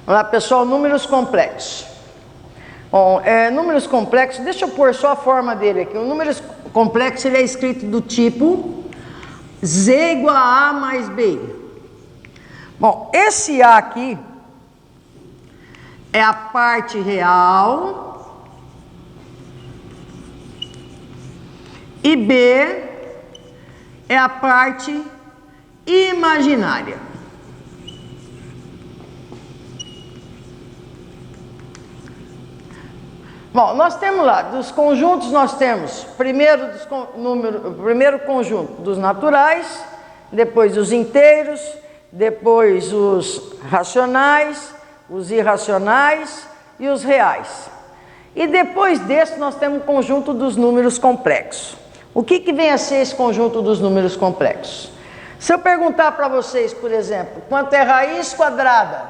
Vamos lá, pessoal, números complexos. Bom, números complexos, deixa eu pôr só a forma dele aqui. O número complexo ele é escrito do tipo Z igual a A mais B. Bom, esse A aqui é a parte real e B é a parte imaginária. Bom, nós temos lá, dos conjuntos nós temos primeiro conjunto dos naturais, depois os inteiros, depois os racionais, os irracionais e os reais. E depois desse nós temos o conjunto dos números complexos. O que vem a ser esse conjunto dos números complexos? Se eu perguntar para vocês, por exemplo, quanto é raiz quadrada?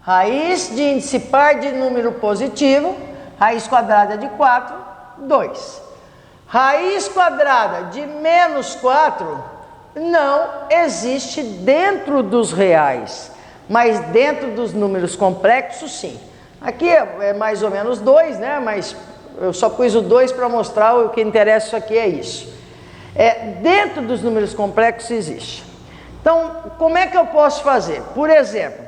Raiz de índice par de número positivo, raiz quadrada de 4, 2. Raiz quadrada de menos 4 não existe dentro dos reais, mas dentro dos números complexos, sim. Aqui é mais ou menos 2, né? Mas eu só pus o 2 para mostrar o que interessa isso aqui é isso. Dentro dos números complexos existe. Então, como é que eu posso fazer? Por exemplo,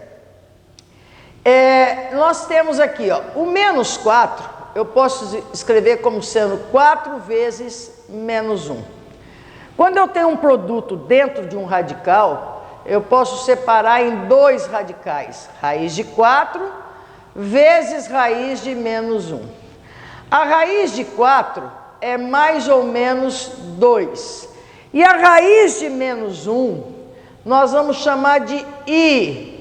nós temos aqui, ó, o menos 4, eu posso escrever como sendo 4 vezes menos 1. Quando eu tenho um produto dentro de um radical, eu posso separar em 2 radicais. Raiz de 4 vezes raiz de menos 1. A raiz de 4 é mais ou menos 2. E a raiz de menos 1, nós vamos chamar de I.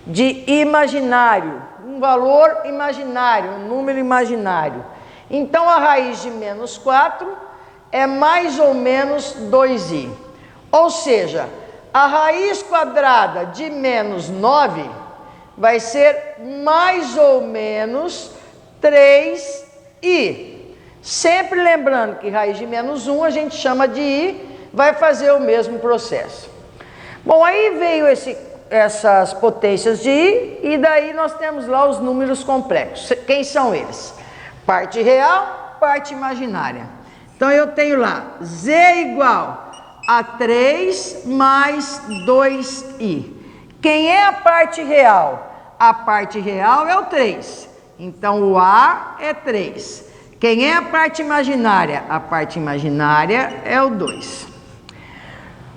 De imaginário, um valor imaginário, um número imaginário. Então a raiz de menos 4 é mais ou menos 2i. Ou seja, a raiz quadrada de menos 9 vai ser mais ou menos 3i. Sempre lembrando que raiz de menos 1 a gente chama de i, vai fazer o mesmo processo. Bom, aí veio essas potências de i, e daí nós temos lá os números complexos. Quem são eles? Parte real, parte imaginária. Então eu tenho lá z igual a 3 mais 2i. Quem é a parte real? A parte real é o 3. Então o a é 3. Quem é a parte imaginária? A parte imaginária é o 2.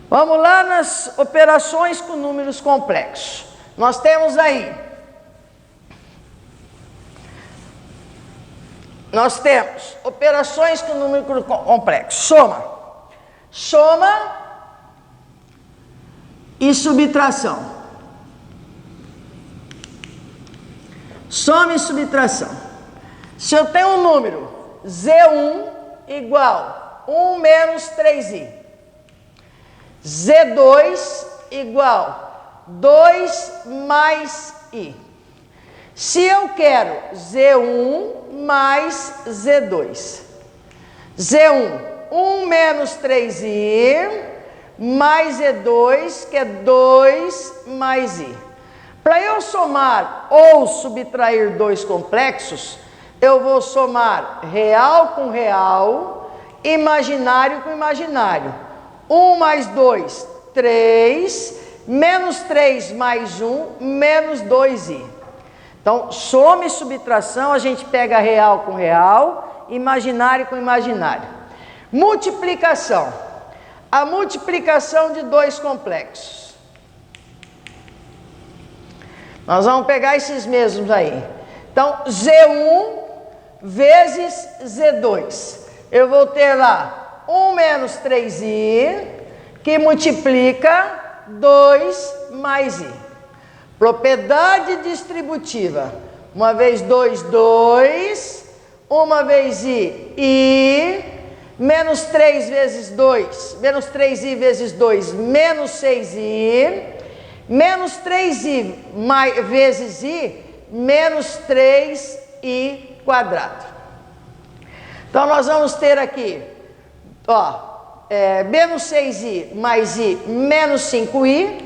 Vamos lá nas operações com números complexos. Nós temos aí, operações com número complexo. Soma e subtração. Soma e subtração. Se eu tenho um número Z1 igual 1 menos 3i. Z2 igual 2 mais i. Se eu quero Z1 mais Z2. Z1, 1 menos 3i, mais Z2, que é 2 mais i. Para eu somar ou subtrair dois complexos, eu vou somar real com real, imaginário com imaginário. 1 mais 2, 3, menos 3 mais 1, menos 2i. Então, soma e subtração, a gente pega real com real, imaginário com imaginário. Multiplicação. A multiplicação de dois complexos. Nós vamos pegar esses mesmos aí. Então, Z1 vezes Z2. Eu vou ter lá 1 menos 3i, que multiplica 2 mais i. Propriedade distributiva. Uma vez 2, 2. Uma vez i. Menos 3 vezes 2. Menos 3i vezes 2, menos 6i. Menos 3i vezes i, menos 3i quadrado. Então, nós vamos ter aqui, ó, menos 6i mais i, menos 5i.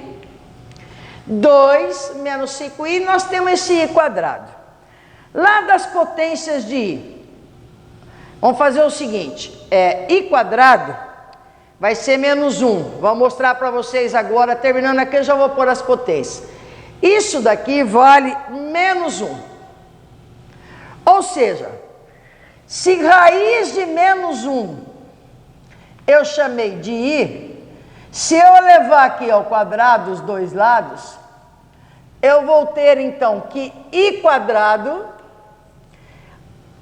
2 menos 5i, nós temos esse i quadrado. Lá das potências de i, vamos fazer o seguinte, i quadrado vai ser menos 1. Vou mostrar para vocês agora, terminando aqui eu já vou pôr as potências. Isso daqui vale menos 1. Ou seja, se raiz de menos 1 eu chamei de i, se eu levar aqui ao quadrado os dois lados, eu vou ter então que i quadrado,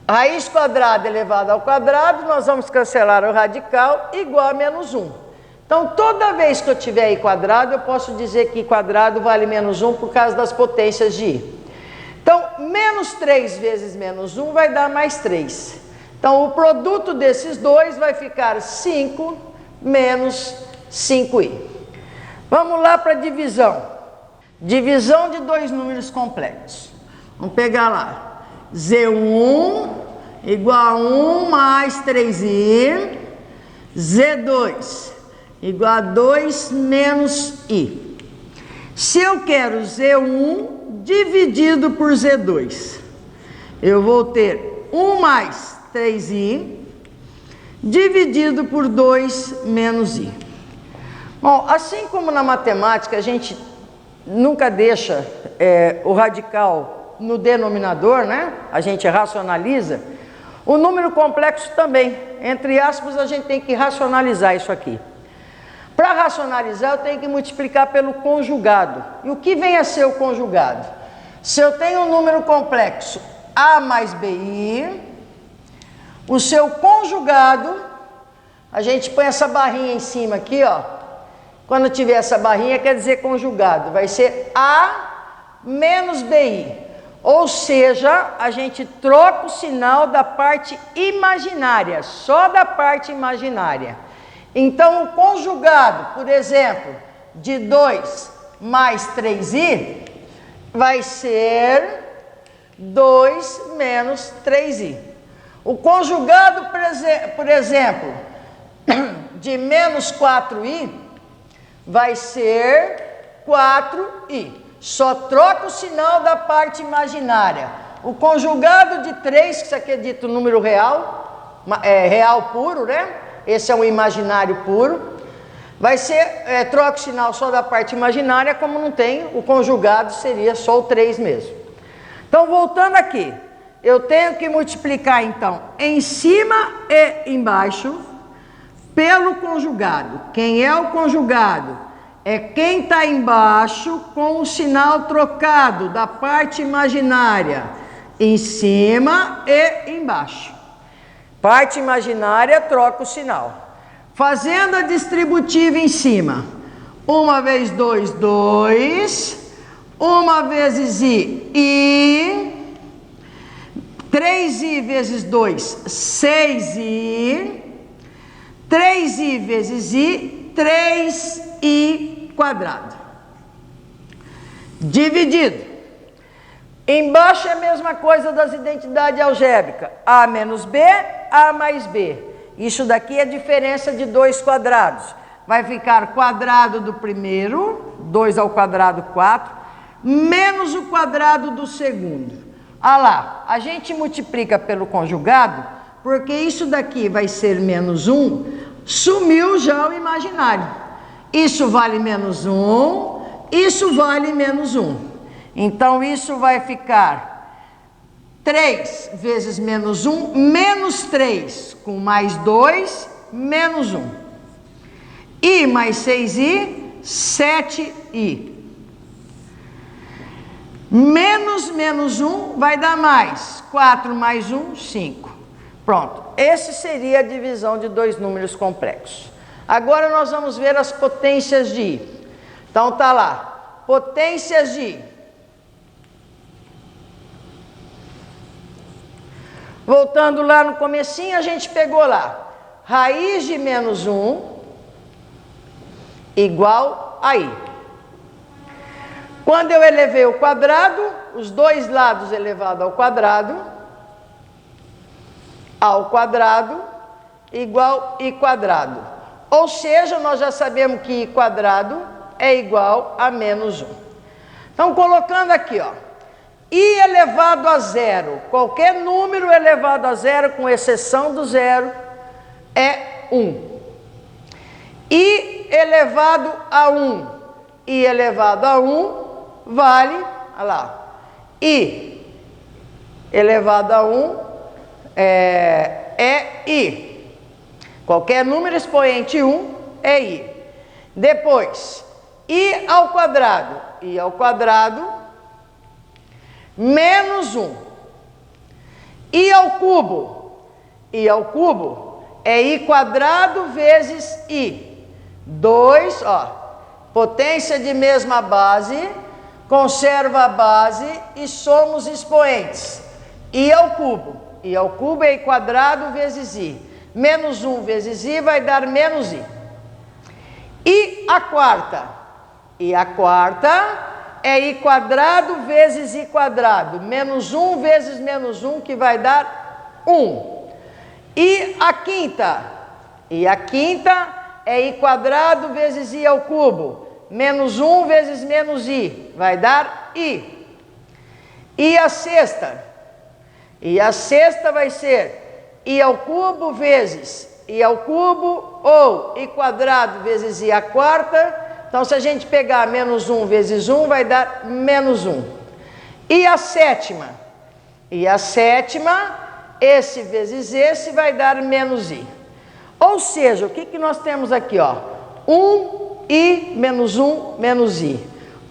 raiz quadrada elevada ao quadrado, nós vamos cancelar o radical, igual a menos 1. Então, toda vez que eu tiver i quadrado, eu posso dizer que i quadrado vale menos 1 por causa das potências de i. Então, menos 3 vezes menos 1 vai dar mais 3. Então, o produto desses dois vai ficar 5 menos 5i. Vamos lá para a divisão. Divisão de dois números complexos. Vamos pegar lá. Z1 igual a 1 mais 3i. Z2 igual a 2 menos i. Se eu quero Z1 dividido por Z2, eu vou ter 1 mais 3i dividido por 2 menos i. Bom, assim como na matemática a gente nunca deixa o radical no denominador, né? A gente racionaliza. O número complexo também, entre aspas, a gente tem que racionalizar isso aqui. Para racionalizar, eu tenho que multiplicar pelo conjugado. E o que vem a ser o conjugado? Se eu tenho um número complexo a mais bi, o seu conjugado, a gente põe essa barrinha em cima aqui, ó. Quando tiver essa barrinha, quer dizer conjugado. Vai ser a menos bi. Ou seja, a gente troca o sinal da parte imaginária, só da parte imaginária. Então, o conjugado, por exemplo, de 2 mais 3i, vai ser 2 menos 3i. O conjugado, por exemplo, de menos 4i, vai ser 4i. Só troca o sinal da parte imaginária. O conjugado de 3, que isso aqui é dito número real, real puro, né? Esse é um imaginário puro. Vai ser, troca o sinal só da parte imaginária, como não tem, o conjugado seria só o 3 mesmo. Então, voltando aqui, eu tenho que multiplicar, então, em cima e embaixo, pelo conjugado. Quem é o conjugado? É quem está embaixo com o sinal trocado da parte imaginária, em cima e embaixo. Parte imaginária troca o sinal. Fazendo a distributiva em cima. 1 vezes 2, 2. 1 vezes i. 3i vezes 2, 6i. 3i vezes i, 3i quadrado. Dividido. Embaixo é a mesma coisa das identidades algébricas. A menos b, a mais b. Isso daqui é a diferença de dois quadrados. Vai ficar quadrado do primeiro, 2 ao quadrado, 4, menos o quadrado do segundo. Ah lá, a gente multiplica pelo conjugado, porque isso daqui vai ser menos 1, sumiu já o imaginário. Isso vale menos 1, isso vale menos 1. Então, isso vai ficar 3 vezes menos 1, menos 3, com mais 2, menos 1. I mais 6i, 7i. Menos 1 vai dar mais. 4 mais 1, 5. Pronto. Essa seria a divisão de dois números complexos. Agora nós vamos ver as potências de i. Então tá lá. Potências de i. Voltando lá no comecinho, a gente pegou lá. Raiz de menos 1 igual a i. Quando eu elevei o quadrado, os dois lados elevados ao quadrado, igual i quadrado. Ou seja, nós já sabemos que i quadrado é igual a menos 1. Então, colocando aqui, ó, I elevado a zero, qualquer número elevado a zero, com exceção do zero, é 1. I elevado a 1, I elevado a 1 vale, olha lá, I elevado a 1 é I. Qualquer número expoente 1 é I. Depois, I ao quadrado, menos 1. I ao cubo é I quadrado vezes I. 2, ó, potência de mesma base, conserva a base e somos expoentes. I ao cubo é I quadrado vezes I. Menos 1 vezes I vai dar menos I. I à quarta é I quadrado vezes I quadrado. Menos 1 vezes menos 1 que vai dar 1. I à quinta é I quadrado vezes I ao cubo. Menos 1 vezes menos I vai dar I. I à sexta vai ser I ao cubo vezes I ao cubo ou I quadrado vezes I à quarta. Então, se a gente pegar menos 1 vezes 1, vai dar menos 1. E a sétima, esse vezes esse vai dar menos I. Ou seja, o que nós temos aqui, ó? 1I menos 1 menos I.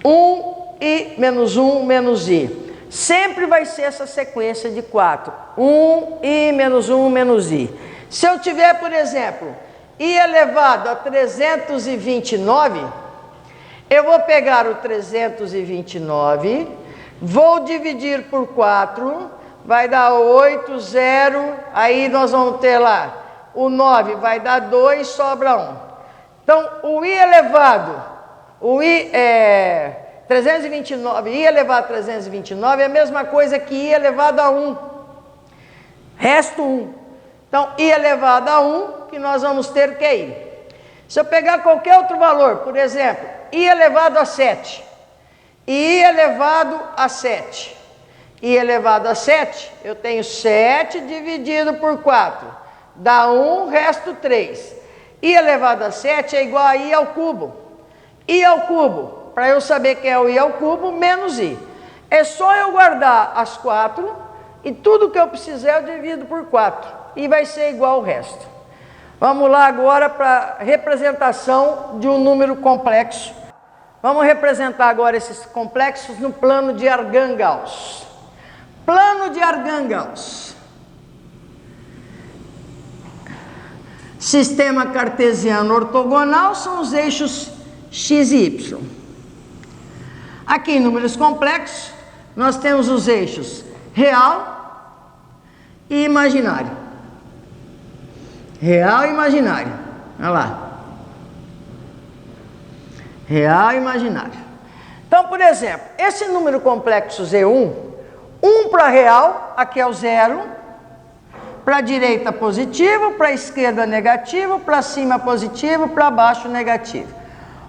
1I menos 1 menos I. Sempre vai ser essa sequência de 4. 1I menos 1 menos I. Se eu tiver, por exemplo, I elevado a 329, eu vou pegar o 329, vou dividir por 4, vai dar 8, 0, aí nós vamos ter lá, o 9 vai dar 2, sobra 1. Então, o I elevado, 329, I elevado a 329 é a mesma coisa que I elevado a 1, resto 1. Então, I elevado a 1, que nós vamos ter que é I. Se eu pegar qualquer outro valor, por exemplo, I elevado a 7, I elevado a 7, I elevado a 7, eu tenho 7 dividido por 4, dá 1, resto 3. I elevado a 7 é igual a I ao cubo. I ao cubo, para eu saber que é o I ao cubo, menos I. É só eu guardar as 4 e tudo que eu precisar eu divido por 4 e vai ser igual ao resto. Vamos lá agora para a representação de um número complexo. Vamos representar agora esses complexos no plano de Argand-Gauss. Plano de Argand-Gauss. Sistema cartesiano ortogonal são os eixos x e y. Aqui em números complexos, nós temos os eixos real e imaginário. Real e imaginário. Olha lá. Real e imaginário. Então, por exemplo, esse número complexo Z1, 1 para real, aqui é o 0, para a direita positivo, para a esquerda negativo, para cima positivo, para baixo negativo.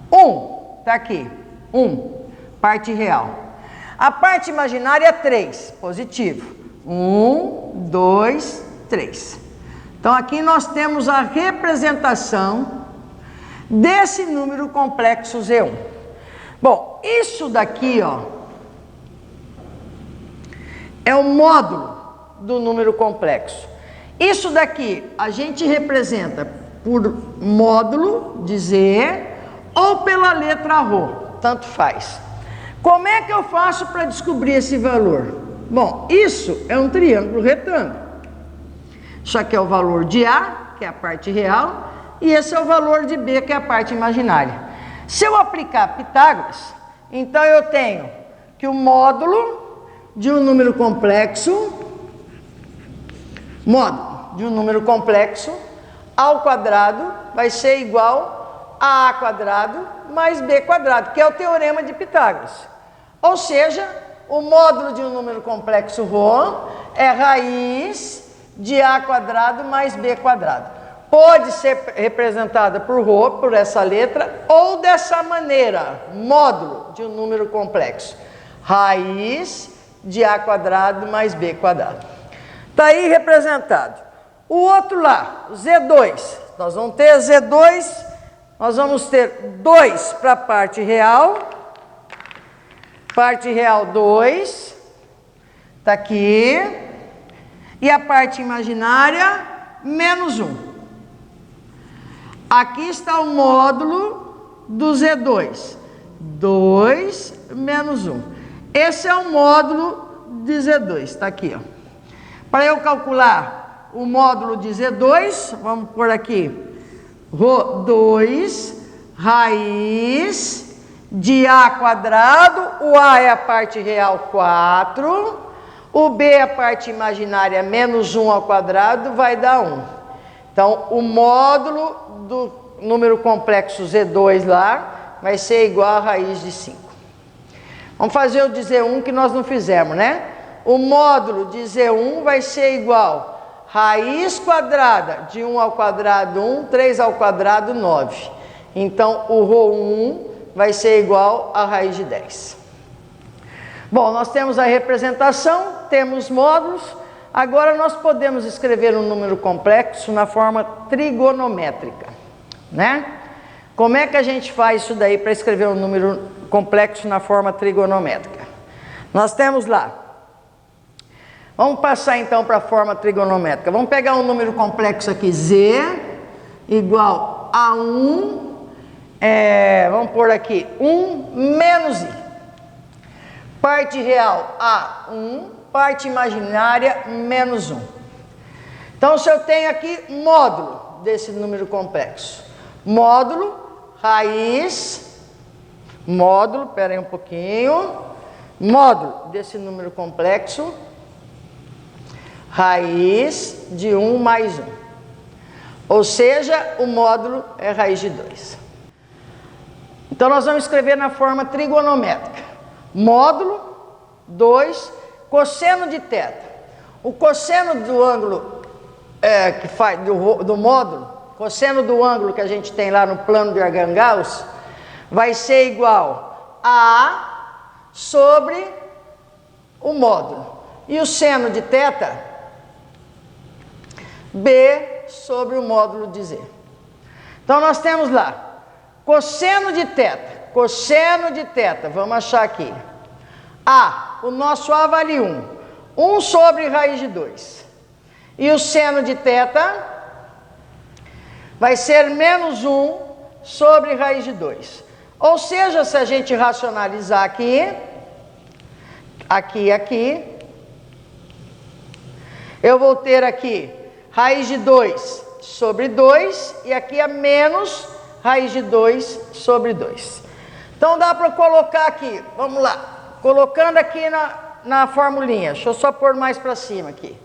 1, está aqui, 1, parte real. A parte imaginária é 3, positivo. 1, 2, 3. Então, aqui nós temos a representação desse número complexo Z1. Bom, isso daqui, ó, é o módulo do número complexo. Isso daqui a gente representa por módulo de Z ou pela letra Rho, tanto faz. Como é que eu faço para descobrir esse valor? Bom, isso é um triângulo retângulo. Isso aqui é o valor de A, que é a parte real, e esse é o valor de B, que é a parte imaginária. Se eu aplicar Pitágoras, então eu tenho que o módulo de um número complexo, ao quadrado vai ser igual a quadrado mais B quadrado, que é o teorema de Pitágoras. Ou seja, o módulo de um número complexo Rho é raiz de A quadrado mais B quadrado. Pode ser representada por Rho, por essa letra, ou dessa maneira, módulo de um número complexo. raiz de A quadrado mais B quadrado. Está aí representado. O outro lá, Z2. Nós vamos ter Z2, nós vamos ter 2 para a parte real 2, está aqui, e a parte imaginária, menos 1. Aqui está o módulo do Z2, 2 menos 1. Esse é o módulo de Z2, está aqui, ó. Para eu calcular o módulo de Z2, vamos pôr aqui, Rho2, raiz de A quadrado, o A é a parte real 4, o B é a parte imaginária menos 1 ao quadrado, vai dar 1. Então, o módulo do número complexo Z2 lá vai ser igual a raiz de 5. Vamos fazer o de Z1 que nós não fizemos, né? O módulo de Z1 vai ser igual a raiz quadrada de 1 ao quadrado 1, 3 ao quadrado 9. Então, o Rho1 vai ser igual a raiz de 10. Bom, nós temos a representação, temos módulos. Agora nós podemos escrever um número complexo na forma trigonométrica, né? Como é que a gente faz isso daí para escrever um número complexo na forma trigonométrica? Nós temos lá. Vamos passar então para a forma trigonométrica. Vamos pegar um número complexo aqui, Z igual a 1. Vamos pôr aqui 1 menos I. Parte real A1, parte imaginária menos 1. Então, se eu tenho aqui módulo desse número complexo, módulo, raiz, módulo, espera aí um pouquinho, módulo desse número complexo, raiz de 1 mais 1. Ou seja, o módulo é raiz de 2. Então, nós vamos escrever na forma trigonométrica. Módulo 2, cosseno de θ. O cosseno do ângulo que faz do módulo, cosseno do ângulo que a gente tem lá no plano de Argand-Gauss, vai ser igual a A sobre o módulo. E o seno de θ, B sobre o módulo de Z. Então, nós temos lá cosseno de θ, vamos achar aqui. A, o nosso A vale 1. 1 sobre raiz de 2. E o seno de θ vai ser menos 1 sobre raiz de 2. Ou seja, se a gente racionalizar aqui, eu vou ter aqui raiz de 2 sobre 2, e aqui é menos raiz de 2 sobre 2. Então, dá para colocar aqui, vamos lá, colocando aqui na formulinha, deixa eu só pôr mais para cima aqui.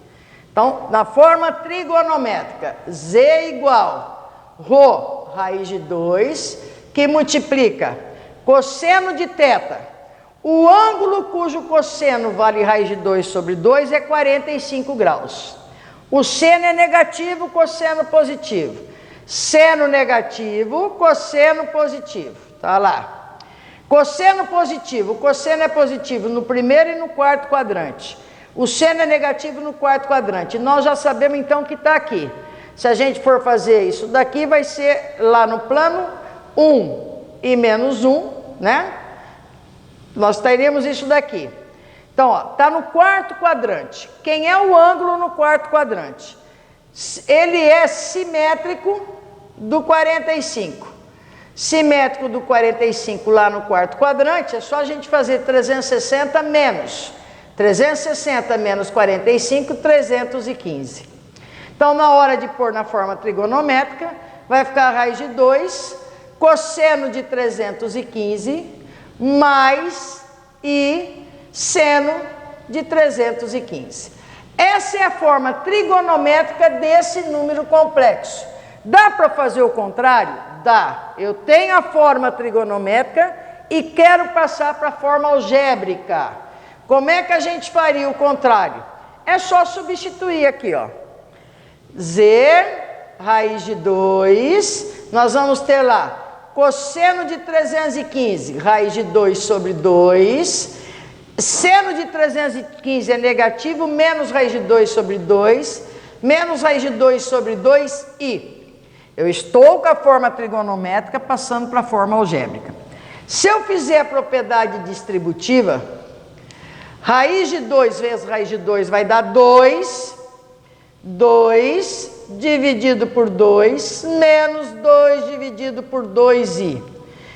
Então, na forma trigonométrica, Z igual Rho, raiz de 2, que multiplica cosseno de θ. O ângulo cujo cosseno vale raiz de 2 sobre 2 é 45 graus. O seno é negativo, cosseno positivo. Seno negativo, cosseno positivo. Tá lá. Cosseno positivo. O cosseno é positivo no primeiro e no quarto quadrante. O seno é negativo no quarto quadrante. Nós já sabemos então que está aqui. Se a gente for fazer isso daqui, vai ser lá no plano 1 e menos 1, né? Nós teríamos isso daqui. Então, ó, está no quarto quadrante. Quem é o ângulo no quarto quadrante? Ele é simétrico do 45. Simétrico do 45 lá no quarto quadrante, é só a gente fazer 360 menos. 360 menos 45, 315. Então, na hora de pôr na forma trigonométrica, vai ficar a raiz de 2, cosseno de 315, mais I, seno de 315. Essa é a forma trigonométrica desse número complexo. Dá para fazer o contrário? Dá. Eu tenho a forma trigonométrica e quero passar para a forma algébrica. Como é que a gente faria o contrário? É só substituir aqui, ó. Z, raiz de 2, nós vamos ter lá cosseno de 315, raiz de 2 sobre 2, Seno de 315 é negativo, menos raiz de 2 sobre 2, menos raiz de 2 sobre 2i. Eu estou com a forma trigonométrica passando para a forma algébrica. Se eu fizer a propriedade distributiva, raiz de 2 vezes raiz de 2 vai dar 2, 2 dividido por 2, menos 2 dividido por 2i.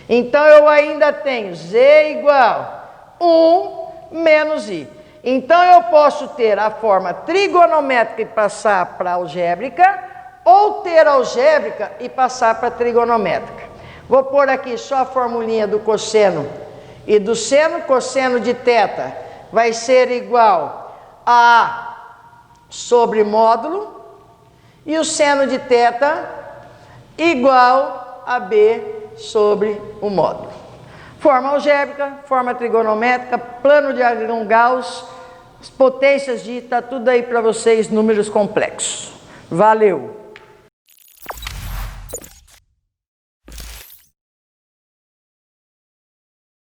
Então, eu ainda tenho z igual 1 menos i. Então, eu posso ter a forma trigonométrica e passar para a algébrica, ou ter algébrica e passar para trigonométrica. Vou pôr aqui só a formulinha do cosseno e do seno. Cosseno de θ vai ser igual a A sobre módulo, e o seno de θ igual a B sobre o módulo. Forma algébrica, forma trigonométrica, plano de Arão-Gauss, potências de, tá tudo aí para vocês, números complexos. Valeu!